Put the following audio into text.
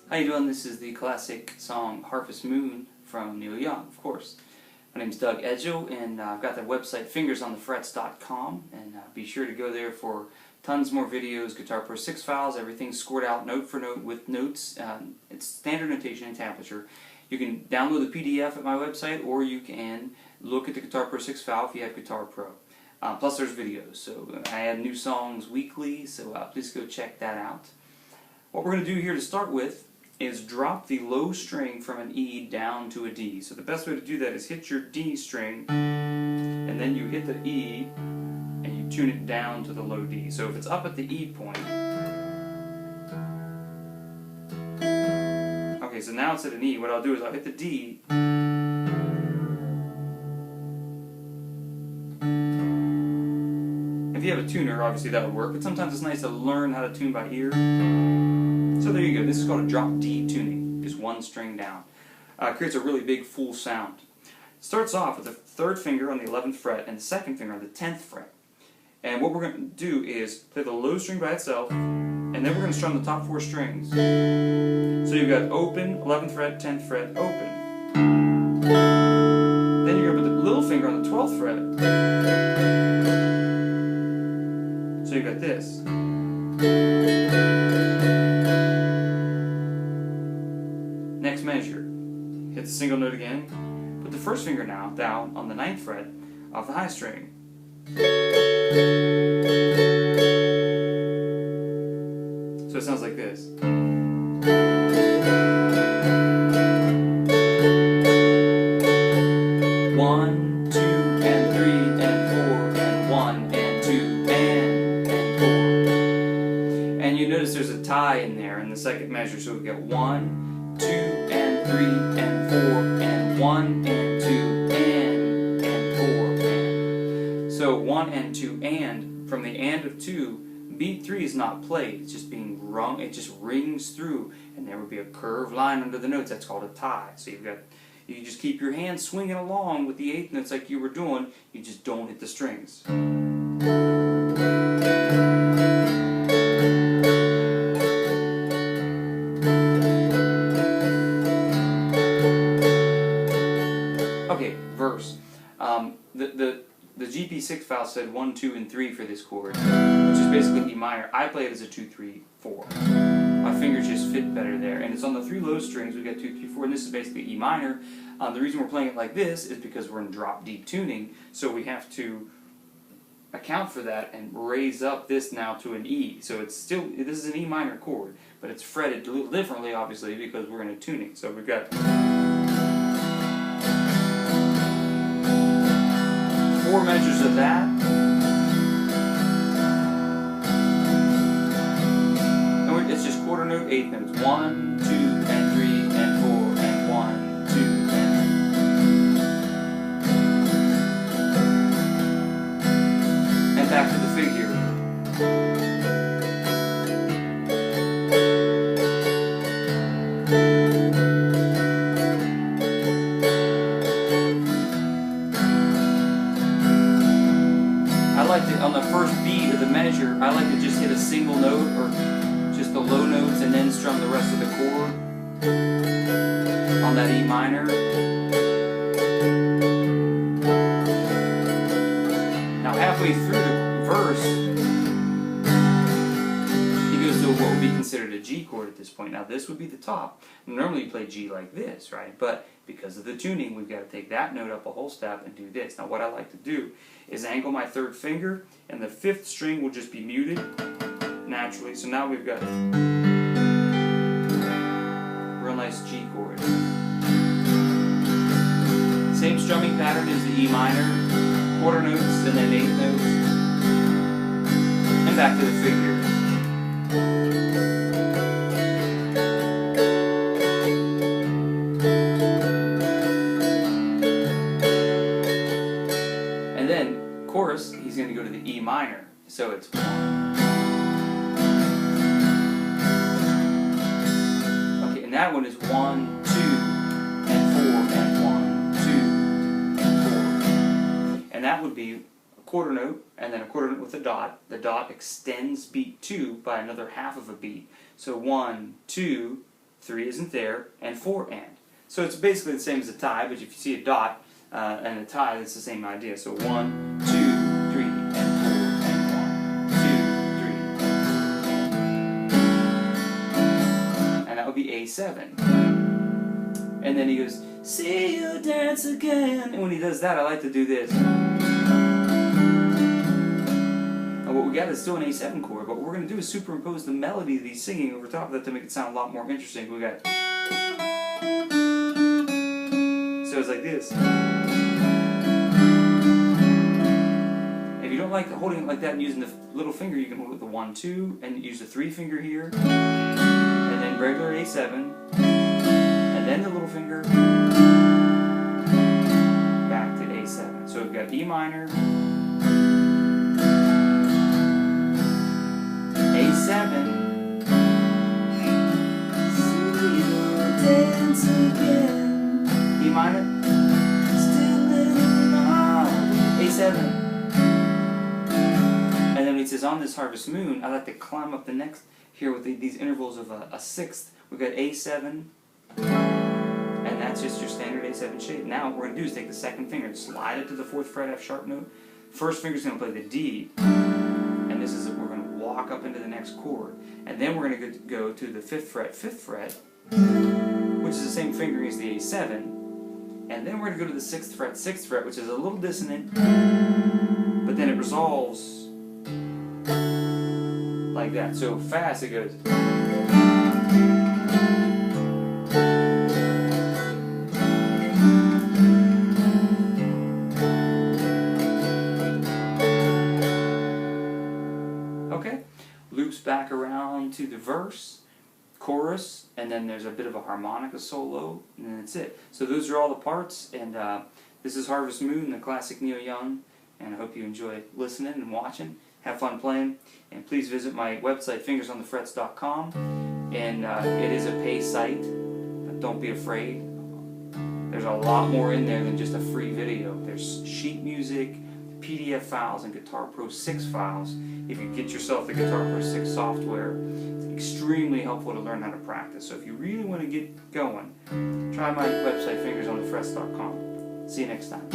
How you doing? This is the classic song Harvest Moon from Neil Young, of course. My name's Doug Edgell, and I've got the website fingersonthefrets.com, and be sure to go there for tons more videos, Guitar Pro 6 files, everything scored out note for note with notes. It's standard notation and tablature. You can download the PDF at my website, or you can look at the Guitar Pro 6 file if you have Guitar Pro. Plus there's videos, so I add new songs weekly, so please go check that out. What we're going to do here to start with is drop the low string from an E down to a D. So the best way to do that is hit your D string, and then you hit the E, and you tune it down to the low D. So if it's up at the E point, okay, so now it's at an E. What I'll do is I'll hit the D, if you have a tuner, obviously that would work, but sometimes it's nice to learn how to tune by ear. So there you go. This is called a drop D tuning, just one string down. Creates a really big full sound. Starts off with the third finger on the 11th fret and the second finger on the 10th fret. And what we're going to do is play the low string by itself, and then we're going to strum the top four strings. So you've got open, 11th fret, 10th fret, open. Then you're going to put the little finger on the 12th fret. So you've got this. Next measure, hit the single note again, put the first finger now down on the 9th fret of the high string. So it sounds like this. 1, 2, and 3, and 4, and 1, and 2, and 4. And you notice there's a tie in there in the second measure, so we've got 1, 2, and 3, and 4, and 1, and 2, and 4, and. So 1 and 2, and, from the and of 2, beat 3 is not played, it's just being rung, it just rings through, and there would be a curved line under the notes, that's called a tie. So you just keep your hand swinging along with the eighth notes like you were doing, you just don't hit the strings. Okay, verse. The GP6 file said 1, 2, and 3 for this chord, which is basically E minor. I play it as a 2, 3, 4. My fingers just fit better there, and it's on the 3 low strings. We've got 2, 3, 4, and this is basically E minor. The reason we're playing it like this is because we're in drop D tuning, so we have to account for that and raise up this now to an E. So it's still, this is an E minor chord, but it's fretted a little differently, obviously, because we're in a tuning. So we've got 4 measures of that. And it's just quarter note, eighth notes. 1, 2, and 3, and 4, and 1, 2, and back to the figure. On the first beat of the measure, I like to just hit a single note or just the low notes and then strum the rest of the chord on that E minor. Now halfway through the verse, he goes to what would be considered a G chord at this point. Now this would be the top. Normally you play G like this, right? But because of the tuning, we've got to take that note up a whole step and do this. Now what I like to do is angle my third finger, and the 5th string will just be muted naturally. So now we've got a real nice G chord. Same strumming pattern as the E minor, quarter notes and then eighth notes, and back to the figure. Chorus, he's going to go to the E minor, so it's 1. Okay, and that one is 1, 2, and 4, and 1, 2, and 4. And that would be a quarter note, and then a quarter note with a dot. The dot extends beat 2 by another half of a beat. So 1, 2, 3 isn't there, and 4 and. So it's basically the same as a tie, but if you see a dot and a tie, it's the same idea. So 1, 2, 3, and 4, and 1, 2, 3. And that would be A7. And then he goes, see you dance again. And when he does that, I like to do this. And what we got is still an A7 chord, but what we're going to do is superimpose the melody that he's singing over top of that to make it sound a lot more interesting. We got... So it's like this. If you don't like holding it like that and using the little finger, you can hold it with the 1, 2, and use the 3 finger here, and then regular A7, and then the little finger, back to A7. So we've got E minor, A7, see you dance again. E minor, still in love, A7. And then when he says on this harvest moon, I like to climb up the next here with these intervals of a sixth. We've got A7, and that's just your standard A7 shape. Now what we're going to do is take the second finger and slide it to the 4th fret F sharp note. First finger's going to play the D, and this is we're going to walk up into the next chord. And then we're going to go to the 5th fret, which is the same fingering as the A7. And then we're going to go to the 6th fret, which is a little dissonant, but then it resolves like that. So fast it goes. Okay, loops back around to the verse, chorus, and then there's a bit of a harmonica solo, and then that's it. So those are all the parts, and this is Harvest Moon, the classic Neil Young, and I hope you enjoy listening and watching. Have fun playing, and please visit my website, fingersonthefrets.com, and it is a pay site, but don't be afraid. There's a lot more in there than just a free video. There's sheet music, PDF files, and Guitar Pro 6 files. If you get yourself the Guitar Pro 6 software, it's extremely helpful to learn how to practice. So if you really want to get going, try my website, fingersonthefrets.com. See you next time.